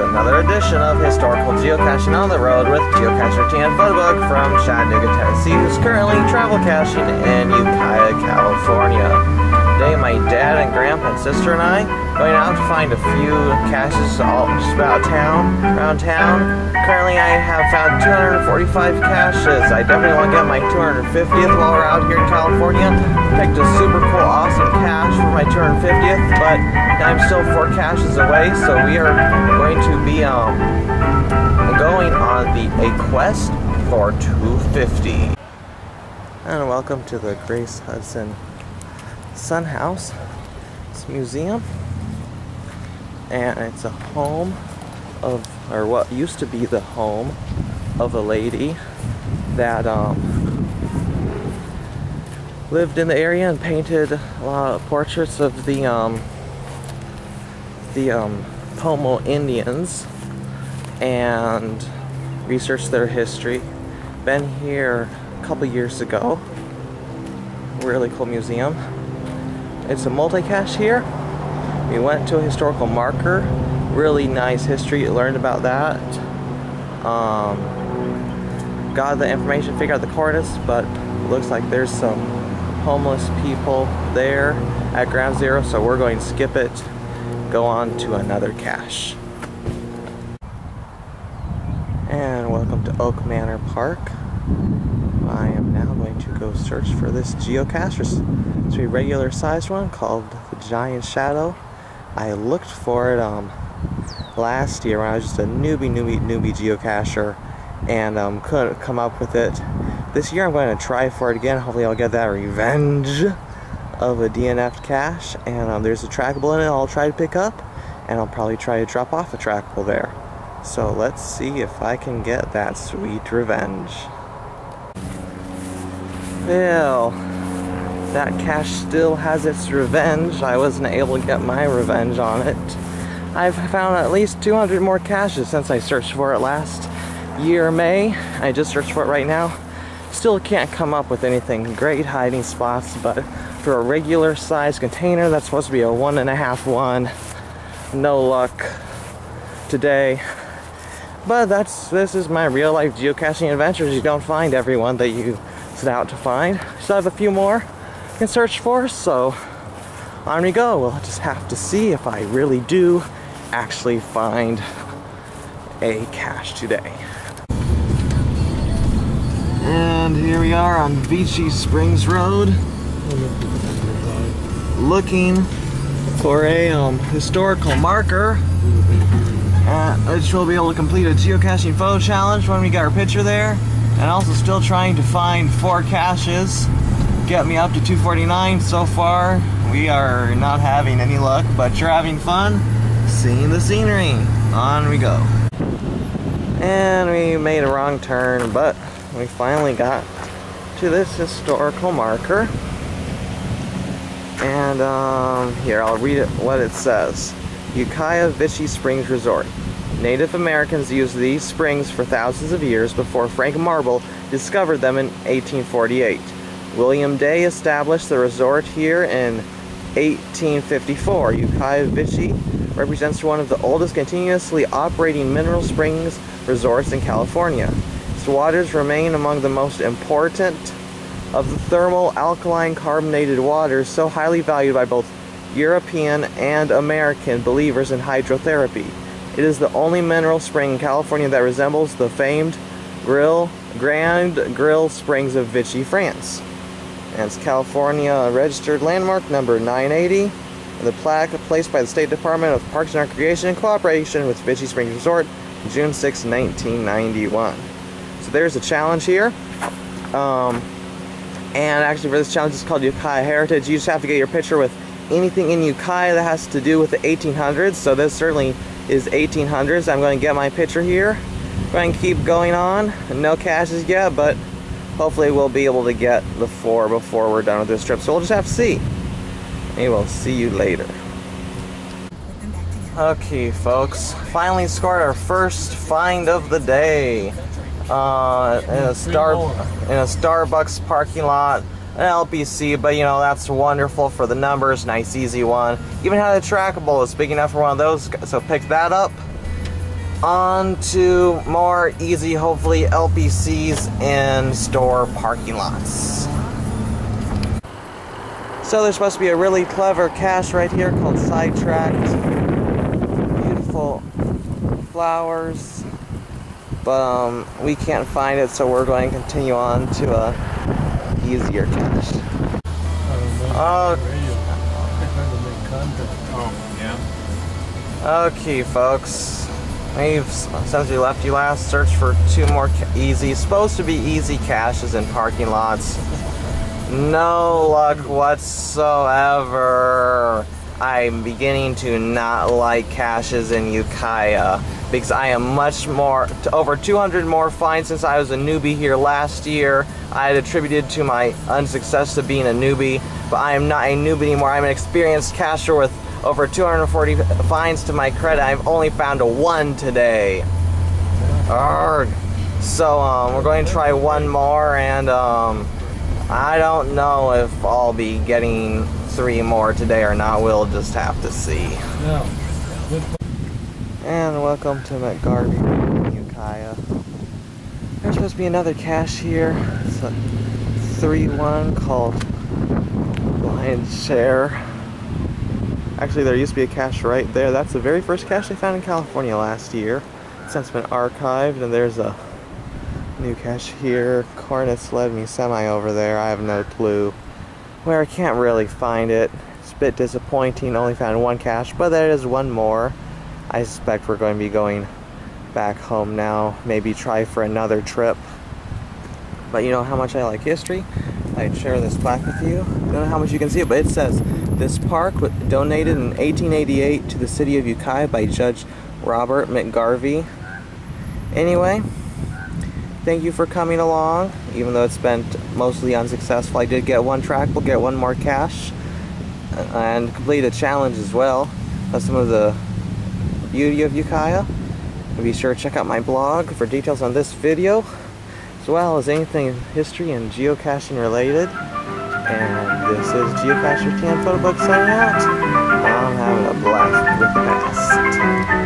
Another edition of Historical Geocaching on the Road with Geocacher Tina Photobook from Chattanooga, Tennessee, who's currently travel caching in Ukiah, California. Today my dad and grandpa and sister and I going out to find a few caches all just about around town. Currently I have found 245 caches. I definitely want to get my 250th while we're out here in California. Picked a super cool, awesome cache for my 250th, but I'm still 4 caches away, so we are going to be going on a quest for 250. And welcome to the Grace Hudson Sun House. It's a museum, and it's a home of, or what used to be the home of a lady that lived in the area and painted a lot of portraits of the Pomo Indians and researched their history. Been here a couple years ago. Really cool museum. It's a multi-cache here. We went to a historical marker. Really nice history. Learned about that. Got the information, figured out the coordinates, but it looks like there's some homeless people there at ground zero, so we're going to skip it, go on to another cache. And welcome to Oak Manor Park. I am now going to go search for this geocache. It's a regular sized one called the Giant Shadow. I looked for it last year when I was just a newbie geocacher and couldn't come up with it. This year I'm going to try for it again. Hopefully I'll get that revenge of a DNF'd cache, and there's a trackable in it I'll try to pick up, and I'll probably try to drop off a trackable there. So let's see if I can get that sweet revenge. Well, that cache still has its revenge. I wasn't able to get my revenge on it. I've found at least 200 more caches since I searched for it last year, May. I just searched for it right now. Still can't come up with anything great hiding spots, but for a regular size container that's supposed to be a 1.5 one, no luck today. But this is my real life geocaching adventures. You don't find everyone that you set out to find. Still have a few more you can search for, so on we go. We'll just have to see if I really do actually find a cache today. And here we are on Beachy Springs Road, looking for a historical marker, which we'll be able to complete a geocaching photo challenge when we get our picture there, and also still trying to find 4 caches, get me up to 249. So far we are not having any luck, but you're having fun seeing the scenery. On we go. And we made a wrong turn, but we finally got to this historical marker. And here, I'll read it, what it says. Ukiah Vichy Springs Resort. Native Americans used these springs for thousands of years before Frank Marble discovered them in 1848. William Day established the resort here in 1854. Ukiah Vichy represents one of the oldest continuously operating mineral springs resorts in California. Its waters remain among the most important of the thermal alkaline carbonated waters, so highly valued by both European and American believers in hydrotherapy. It is the only mineral spring in California that resembles the famed Grand Grill Springs of Vichy, France. And it's California registered landmark number 980. The plaque placed by the State Department of Parks and Recreation in cooperation with Vichy Springs Resort, June 6, 1991. So there's a challenge here. And actually for this challenge it's called Ukiah Heritage. You just have to get your picture with anything in Ukiah that has to do with the 1800s. So this certainly is 1800s. I'm going to get my picture here. Going to keep going on. No caches yet, but hopefully we'll be able to get the 4 before we're done with this trip. So we'll just have to see. Maybe we'll see you later. Okay, folks. Finally scored our first find of the day. In a Starbucks parking lot. An LPC, but you know, that's wonderful for the numbers. Nice, easy one. Even had a trackable. It's big enough for one of those, so pick that up. On to more easy, hopefully, LPCs in store parking lots. So there's supposed to be a really clever cache right here called Sidetracked. Beautiful flowers, but we can't find it, so we're going to continue on to a easier cache. Okay, folks. We've, since we left you last, searched for 2 more supposed to be easy caches in parking lots. No luck whatsoever. I'm beginning to not like caches in Ukiah because I am much more, over 200 more finds since I was a newbie here last year. I had attributed to my unsuccess to being a newbie, but I am not a newbie anymore. I'm an experienced cacher with over 240 finds to my credit. I've only found a 1 today. Arrgh. So we're going to try 1 more, and I don't know if I'll be getting 3 more today or not. We'll just have to see. And welcome to McGarvey, Ukiah. There's supposed to be another cache here. It's a 3-1 called Blind Share. Actually, there used to be a cache right there. That's the very first cache I found in California last year. It's since been archived, and there's a new cache here. Cornets led me semi over there. I have no clue where. I can't really find it. It's a bit disappointing. Only found 1 cache, but there is 1 more. I suspect we're going to be going back home now. Maybe try for another trip. But you know how much I like history. I'd share this plaque with you. Don't know how much you can see it, but it says, "This park was donated in 1888 to the city of Ukiah by Judge Robert McGarvey." Anyway, thank you for coming along. Even though it's been mostly unsuccessful, I did get 1 trackable, get 1 more cache, and complete a challenge as well. That's some of the beauty of Ukiah. And be sure to check out my blog for details on this video, as well as anything history and geocaching related. And this is Geocacher TN Photo Book signing out. I'm having a blast with the past.